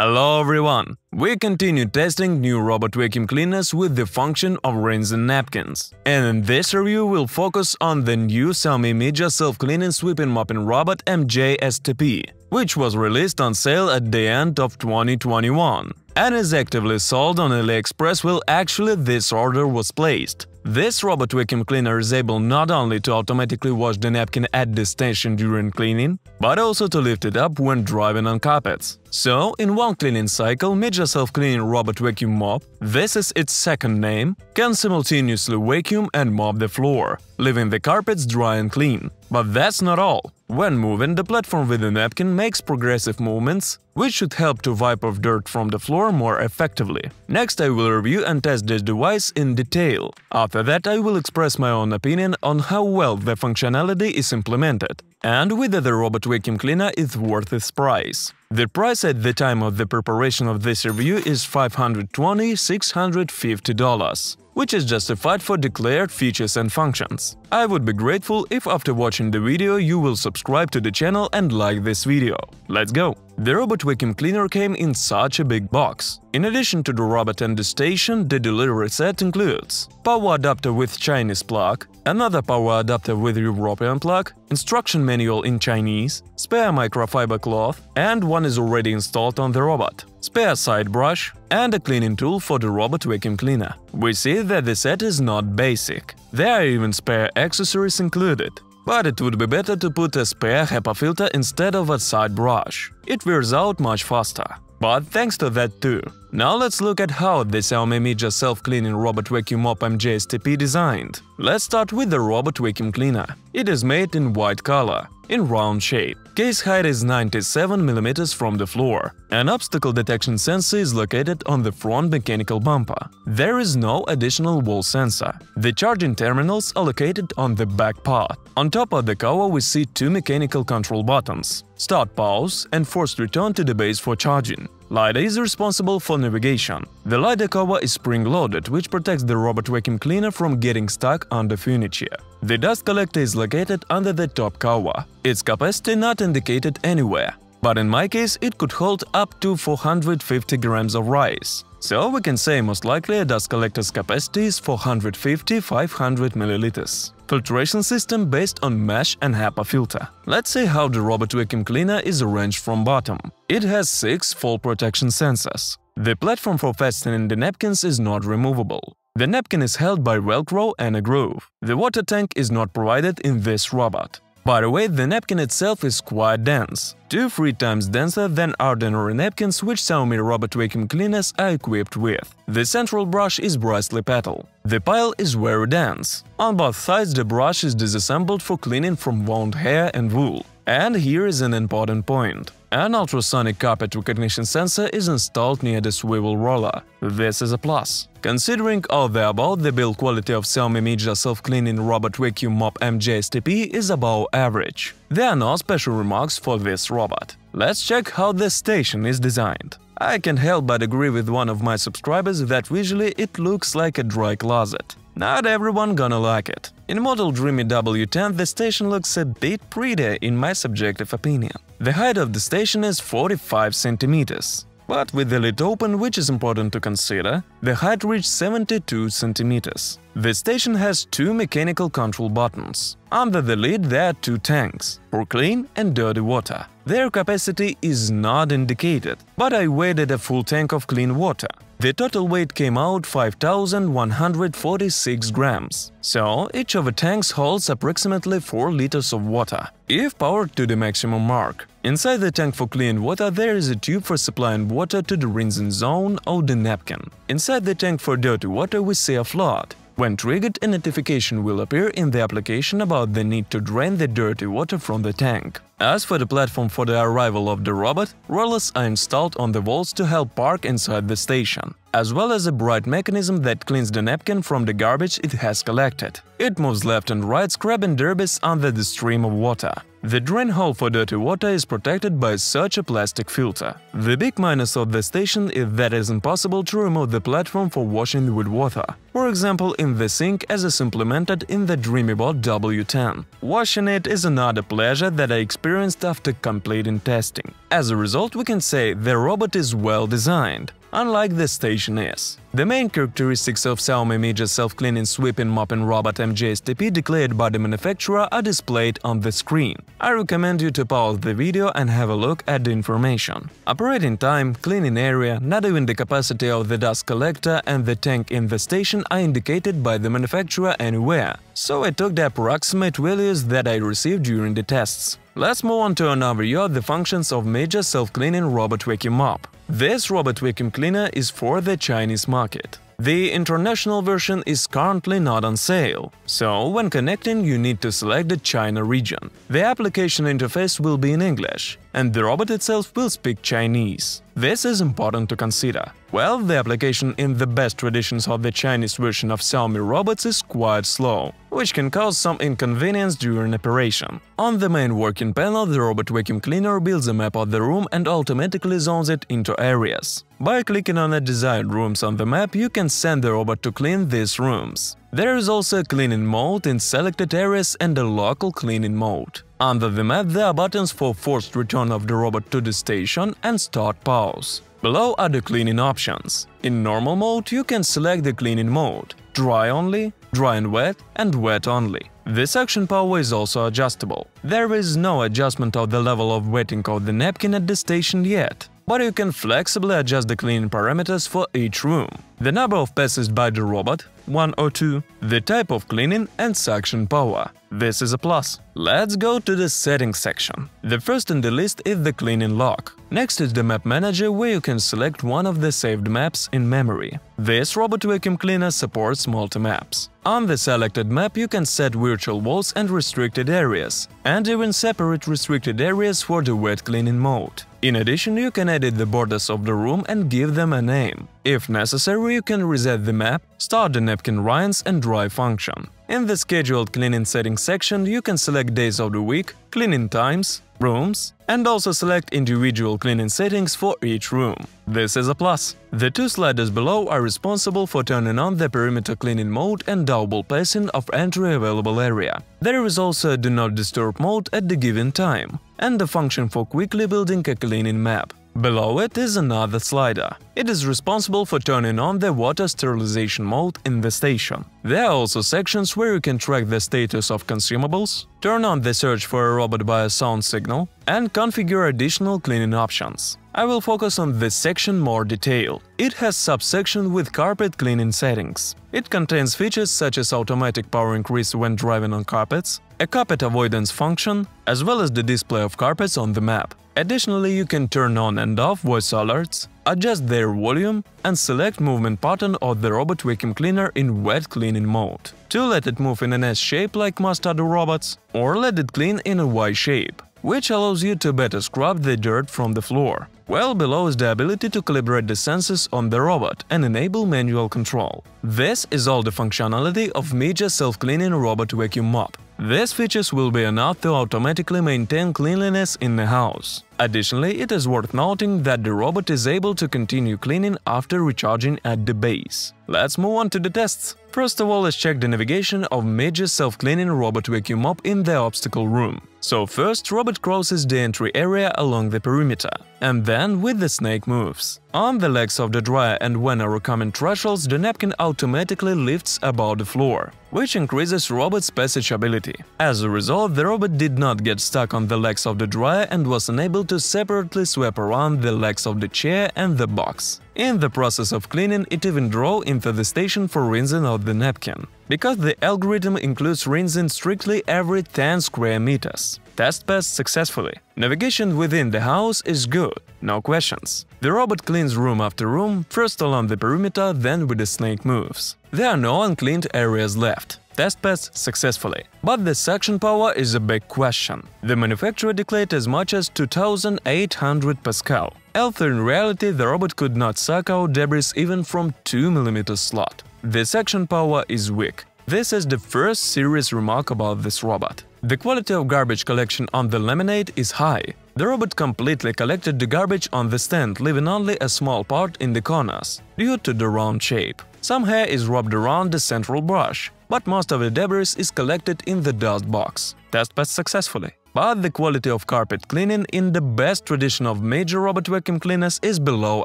Hello everyone! We continue testing new robot vacuum cleaners with the function of rinsing napkins. And in this review we'll focus on the new Xiaomi Mijia Self-Cleaning Sweeping Mopping Robot MJSTP, which was released on sale at the end of 2021 and is actively sold on Aliexpress. Well, actually this order was placed. This robot vacuum cleaner is able not only to automatically wash the napkin at the station during cleaning, but also to lift it up when driving on carpets. So, in one cleaning cycle, Mijia Self-Cleaning Robot Vacuum-Mop, this is its second name, can simultaneously vacuum and mop the floor, leaving the carpets dry and clean. But that's not all. When moving, the platform with the napkin makes progressive movements, which should help to wipe off dirt from the floor more effectively. Next, I will review and test this device in detail. After that, I will express my own opinion on how well the functionality is implemented and whether the robot vacuum cleaner is worth its price. The price at the time of the preparation of this review is $520–650, which is justified for declared features and functions. I would be grateful if after watching the video you will subscribe to the channel and like this video. Let's go! The robot vacuum cleaner came in such a big box. In addition to the robot and the station, the delivery set includes power adapter with Chinese plug, another power adapter with European plug, instruction manual in Chinese, spare microfiber cloth, and one is already installed on the robot, spare side brush, and a cleaning tool for the robot vacuum cleaner. We see that the set is not basic. There are even spare accessories included. But it would be better to put a spare HEPA filter instead of a side brush. It wears out much faster. But thanks to that too. Now let's look at how the Xiaomi Mijia Self-Cleaning Robot Vacuum-Mop MJSTP designed. Let's start with the robot vacuum cleaner. It is made in white color, in round shape. Case height is 97 mm from the floor. An obstacle detection sensor is located on the front mechanical bumper. There is no additional wall sensor. The charging terminals are located on the back part. On top of the cover we see two mechanical control buttons: start, pause, and forced return to the base for charging. LiDAR is responsible for navigation. The LiDAR cover is spring-loaded, which protects the robot vacuum cleaner from getting stuck under furniture. The dust collector is located under the top cover. Its capacity not indicated anywhere, but in my case it could hold up to 450 grams of rice. So we can say most likely a dust collector's capacity is 450–500 milliliters. Filtration system based on mesh and HEPA filter. Let's see how the robot vacuum cleaner is arranged from bottom. It has 6 fall protection sensors. The platform for fastening the napkins is not removable. The napkin is held by Velcro and a groove. The water tank is not provided in this robot. By the way, the napkin itself is quite dense, 2–3 times denser than ordinary napkins which Xiaomi robot vacuum cleaners are equipped with. The central brush is bristly petal. The pile is very dense. On both sides the brush is disassembled for cleaning from wound hair and wool. And here is an important point. An ultrasonic carpet recognition sensor is installed near the swivel roller. This is a plus. Considering all the above, the build quality of Xiaomi Mijia Self-Cleaning Robot Vacuum-Mop MJSTP is above average. There are no special remarks for this robot. Let's check how the station is designed. I can't help but agree with one of my subscribers that visually it looks like a dry closet. Not everyone gonna like it. In model Dreamy W10 the station looks a bit prettier in my subjective opinion. The height of the station is 45 cm. But with the lid open, which is important to consider, the height reached 72 cm. The station has 2 mechanical control buttons. Under the lid there are 2 tanks, for clean and dirty water. Their capacity is not indicated, but I weighed a full tank of clean water. The total weight came out 5,146 grams, so each of the tanks holds approximately 4 liters of water, if powered to the maximum mark. Inside the tank for clean water there is a tube for supplying water to the rinsing zone of the napkin. Inside the tank for dirty water we see a flood. When triggered, a notification will appear in the application about the need to drain the dirty water from the tank. As for the platform for the arrival of the robot, rollers are installed on the walls to help park inside the station, as well as a bright mechanism that cleans the napkin from the garbage it has collected. It moves left and right, scrubbing debris under the stream of water. The drain hole for dirty water is protected by such a plastic filter. The big minus of the station is that it is impossible to remove the platform for washing with water. For example, in the sink as is implemented in the DreamyBot W10. Washing it is another pleasure that I experienced after completing testing. As a result, we can say the robot is well designed, unlike the station is. The main characteristics of Xiaomi Mijia Self-Cleaning Sweeping Mopping Robot MJSTP declared by the manufacturer are displayed on the screen. I recommend you to pause the video and have a look at the information. Operating time, cleaning area, not even the capacity of the dust collector and the tank in the station are indicated by the manufacturer anywhere, so I took the approximate values that I received during the tests. Let's move on to an overview of the functions of Mijia Self-Cleaning Robot Vacuum-Mop. This robot vacuum cleaner is for the Chinese market. The international version is currently not on sale, so when connecting you need to select the China region. The application interface will be in English, and the robot itself will speak Chinese. This is important to consider. Well, the application in the best traditions of the Chinese version of Xiaomi robots is quite slow, which can cause some inconvenience during operation. On the main working panel, the robot vacuum cleaner builds a map of the room and automatically zones it into areas. By clicking on the desired rooms on the map, you can send the robot to clean these rooms. There is also a cleaning mode in selected areas and a local cleaning mode. Under the map, there are buttons for forced return of the robot to the station and start pause. Below are the cleaning options. In normal mode, you can select the cleaning mode: dry only, dry and wet only. The suction power is also adjustable. There is no adjustment of the level of wetting of the napkin at the station yet, but you can flexibly adjust the cleaning parameters for each room. The number of passes by the robot, 1 or 2, the type of cleaning and suction power. This is a plus. Let's go to the settings section. The first in the list is the cleaning log. Next is the map manager, where you can select one of the saved maps in memory. This robot vacuum cleaner supports multi-maps. On the selected map you can set virtual walls and restricted areas, and even separate restricted areas for the wet cleaning mode. In addition, you can edit the borders of the room and give them a name. If necessary, you can reset the map, start the napkin rinse and dry function. In the scheduled cleaning settings section, you can select days of the week, cleaning times, rooms, and also select individual cleaning settings for each room. This is a plus. The two sliders below are responsible for turning on the perimeter cleaning mode and double passing of entry available area. There is also a do not disturb mode at the given time, and the function for quickly building a cleaning map. Below it is another slider. It is responsible for turning on the water sterilization mode in the station. There are also sections where you can track the status of consumables, turn on the search for a robot by a sound signal, and configure additional cleaning options. I will focus on this section more detailed. It has subsection with carpet cleaning settings. It contains features such as automatic power increase when driving on carpets, a carpet avoidance function, as well as the display of carpets on the map. Additionally, you can turn on and off voice alerts, adjust their volume, and select movement pattern of the robot vacuum cleaner in wet cleaning mode, to let it move in an S shape like most other robots, or let it clean in a Y shape, which allows you to better scrub the dirt from the floor. Well, below is the ability to calibrate the sensors on the robot and enable manual control. This is all the functionality of Mijia Self-Cleaning Robot Vacuum-Mop. These features will be enough to automatically maintain cleanliness in the house. Additionally, it is worth noting that the robot is able to continue cleaning after recharging at the base. Let's move on to the tests. First of all, let's check the navigation of Mijia Self-Cleaning Robot Vacuum-Mop in the obstacle room. So first, robot crosses the entry area along the perimeter, and then with the snake moves. On the legs of the dryer and when overcoming thresholds, the napkin automatically lifts above the floor, which increases robot's passage ability. As a result, the robot did not get stuck on the legs of the dryer and was unable to separately sweep around the legs of the chair and the box. In the process of cleaning, it even drove into the station for rinsing of the napkin, because the algorithm includes rinsing strictly every 10 square meters. Test passed successfully. Navigation within the house is good, no questions. The robot cleans room after room, first along the perimeter, then with the snake moves. There are no uncleaned areas left. Test passed successfully. But the suction power is a big question. The manufacturer declared as much as 2800 Pascal. Although in reality the robot could not suck out debris even from 2 mm slot. The suction power is weak. This is the first serious remark about this robot. The quality of garbage collection on the laminate is high. The robot completely collected the garbage on the stand, leaving only a small part in the corners, due to the round shape. Some hair is rubbed around the central brush, but most of the debris is collected in the dust box. Test passed successfully. But the quality of carpet cleaning in the best tradition of Mijia robot vacuum cleaners is below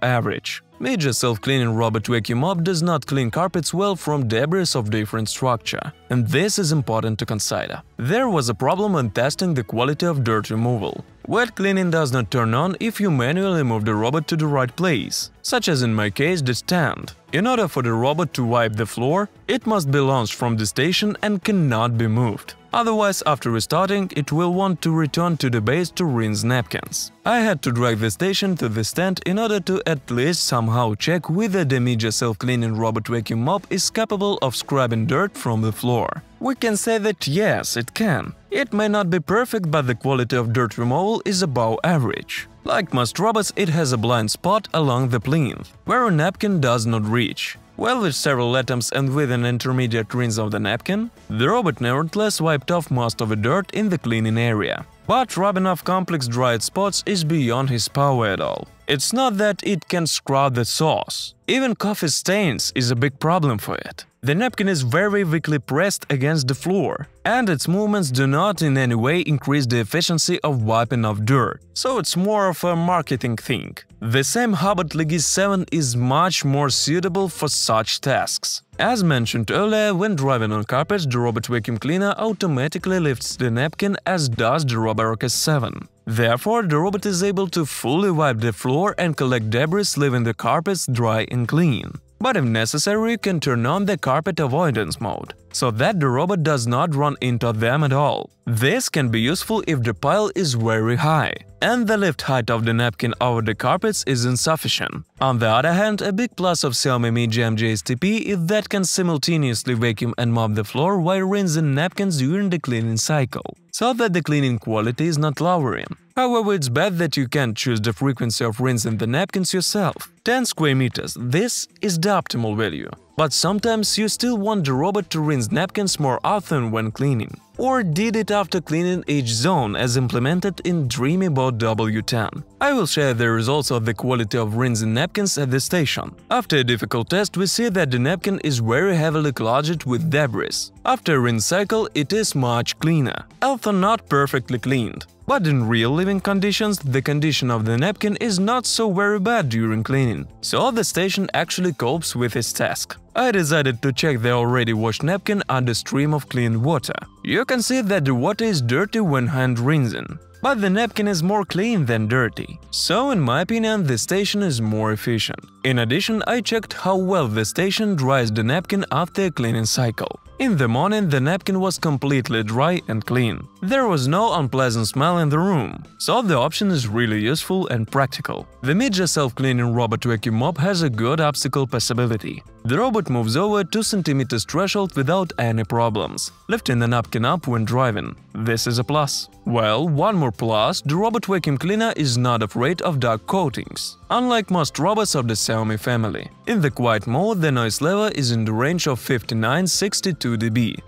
average. Mijia Self-Cleaning Robot Vacuum-Mop does not clean carpets well from debris of different structure, and this is important to consider. There was a problem when testing the quality of dirt removal. Wet cleaning does not turn on if you manually move the robot to the right place, such as in my case the stand. In order for the robot to wipe the floor, it must be launched from the station and cannot be moved. Otherwise, after restarting, it will want to return to the base to rinse napkins. I had to drag the station to the stand in order to at least somehow check whether the Mijia Self-Cleaning Robot Vacuum-Mop is capable of scrubbing dirt from the floor. We can say that yes, it can. It may not be perfect, but the quality of dirt removal is above average. Like most robots, it has a blind spot along the plinth, where a napkin does not reach. Well, with several attempts and with an intermediate rinse of the napkin, the robot nevertheless wiped off most of the dirt in the cleaning area. But rubbing off complex dried spots is beyond his power at all. It's not that it can scrub the sauce. Even coffee stains is a big problem for it. The napkin is very weakly pressed against the floor, and its movements do not in any way increase the efficiency of wiping off dirt, so it's more of a marketing thing. The same Robot Legis 7 is much more suitable for such tasks. As mentioned earlier, when driving on carpets, the robot vacuum cleaner automatically lifts the napkin, as does the ROBOTOBZOR 7. Therefore, the robot is able to fully wipe the floor and collect debris, leaving the carpets dry and clean. But if necessary, you can turn on the carpet avoidance mode, so that the robot does not run into them at all. This can be useful if the pile is very high, and the lift height of the napkin over the carpets is insufficient. On the other hand, a big plus of Xiaomi Mijia MJSTP is that can simultaneously vacuum and mop the floor while rinsing napkins during the cleaning cycle, so that the cleaning quality is not lowering. However, it's bad that you can't choose the frequency of rinsing the napkins yourself. 10 square meters, this is the optimal value. But sometimes you still want the robot to rinse napkins more often when cleaning. Or did it after cleaning each zone as implemented in DreamyBot W10. I will share the results of the quality of rinsing napkins at the station. After a difficult test, we see that the napkin is very heavily clogged with debris. After a rinse cycle, it is much cleaner, although not perfectly cleaned. But in real living conditions, the condition of the napkin is not so very bad during cleaning, so the station actually copes with its task. I decided to check the already washed napkin under stream of clean water. You can see that the water is dirty when hand rinsing, but the napkin is more clean than dirty. So in my opinion, the station is more efficient. In addition, I checked how well the station dries the napkin after a cleaning cycle. In the morning, the napkin was completely dry and clean. There was no unpleasant smell in the room, so the option is really useful and practical. The Mijia Self-Cleaning Robot Vacuum-Mop has a good obstacle passability. The robot moves over 2 cm threshold without any problems, lifting the napkin up when driving. This is a plus. Well, one more plus, the robot vacuum cleaner is not afraid of dark coatings, unlike most robots of the Xiaomi family. In the quiet mode, the noise level is in the range of 59–62 dB.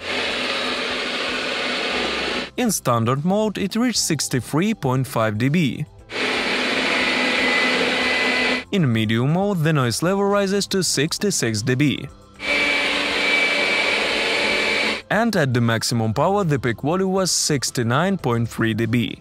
In standard mode, it reached 63.5 dB. In medium mode, the noise level rises to 66 dB. And at the maximum power, the peak value was 69.3 dB.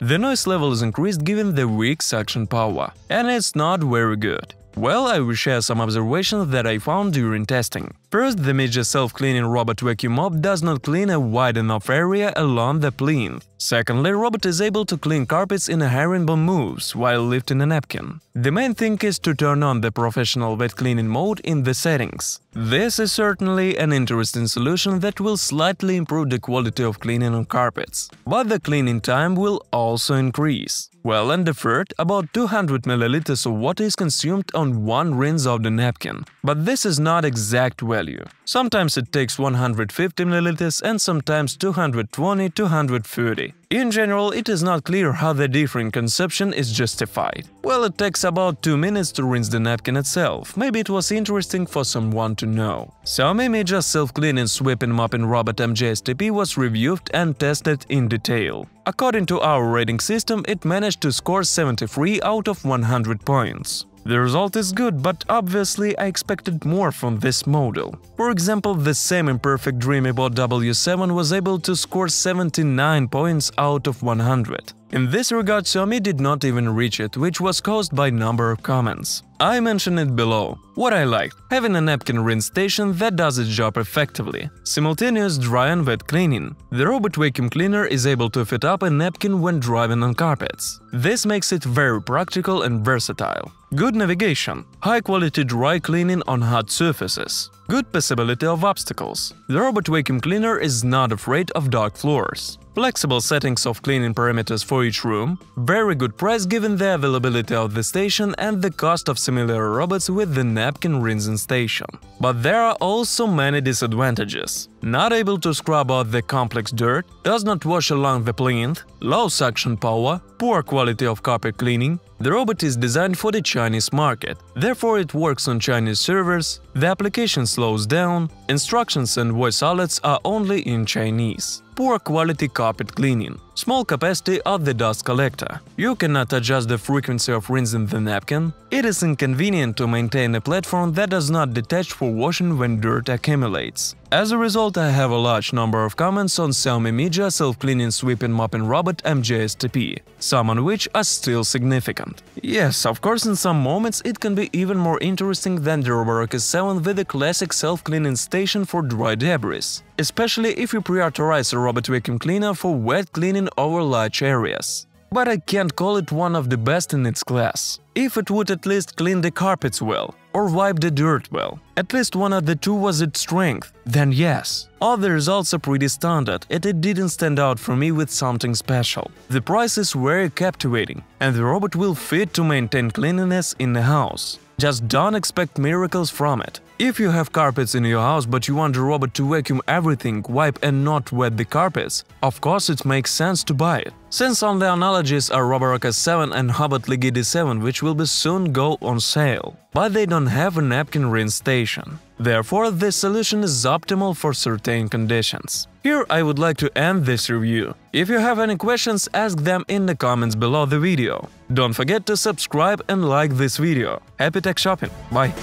The noise level is increased given the weak suction power, and it's not very good. Well, I will share some observations that I found during testing. First, the Mijia Self-Cleaning Robot Vacuum-Mop does not clean a wide enough area along the plinth. Secondly, robot is able to clean carpets in a herringbone moves while lifting a napkin. The main thing is to turn on the professional wet cleaning mode in the settings. This is certainly an interesting solution that will slightly improve the quality of cleaning on carpets, but the cleaning time will also increase. Well, and the third, about 200 ml of water is consumed on one rinse of the napkin. But this is not exact value. value. Sometimes it takes 150 ml and sometimes 220–230. In general, it is not clear how the differing consumption is justified. Well, it takes about 2 minutes to rinse the napkin itself. Maybe it was interesting for someone to know. Xiaomi Mijia Self-Cleaning Sweeping Mopping Robot MJSTP was reviewed and tested in detail. According to our rating system, it managed to score 73 out of 100 points. The result is good, but obviously I expected more from this model. For example, the same imperfect DreamyBot W7 was able to score 79 points out of 100. In this regard, Xiaomi did not even reach it, which was caused by number of comments. I mentioned it below. What I liked: having a napkin rinse station that does its job effectively. Simultaneous dry and wet cleaning. The robot vacuum cleaner is able to fit up a napkin when driving on carpets. This makes it very practical and versatile. Good navigation. High-quality dry cleaning on hot surfaces. Good passability of obstacles. The robot vacuum cleaner is not afraid of dark floors. Flexible settings of cleaning parameters for each room. Very good price given the availability of the station and the cost of similar robots with the napkin rinsing station. But there are also many disadvantages. Not able to scrub out the complex dirt, does not wash along the plinth, low suction power, poor quality of carpet cleaning. The robot is designed for the Chinese market, therefore it works on Chinese servers, the application slows down, instructions and voice alerts are only in Chinese. Poor quality carpet cleaning. Small capacity of the dust collector. You cannot adjust the frequency of rinsing the napkin. It is inconvenient to maintain a platform that does not detach for washing when dirt accumulates. As a result, I have a large number of comments on Xiaomi Mijia Self-Cleaning Sweeping Mopping Robot MJSTP, some on which are still significant. Yes, of course, in some moments it can be even more interesting than the ROBOTOBZOR 7 with a classic self-cleaning station for dry debris, especially if you prioritize a robot vacuum cleaner for wet cleaning over large areas. But I can't call it one of the best in its class. If it would at least clean the carpets well, or wipe the dirt well, at least one of the two was its strength, then yes. All the results are pretty standard, and it didn't stand out for me with something special. The price is very captivating, and the robot will fit to maintain cleanliness in the house. Just don't expect miracles from it. If you have carpets in your house but you want a robot to vacuum everything, wipe and not wet the carpets, of course it makes sense to buy it. Since on the analogies are ROBOTOBZOR 7 and Hobot Ligidi 7, which will be soon go on sale. But they don't have a napkin rinse station. Therefore, this solution is optimal for certain conditions. Here I would like to end this review. If you have any questions, ask them in the comments below the video. Don't forget to subscribe and like this video. Happy tech shopping! Bye!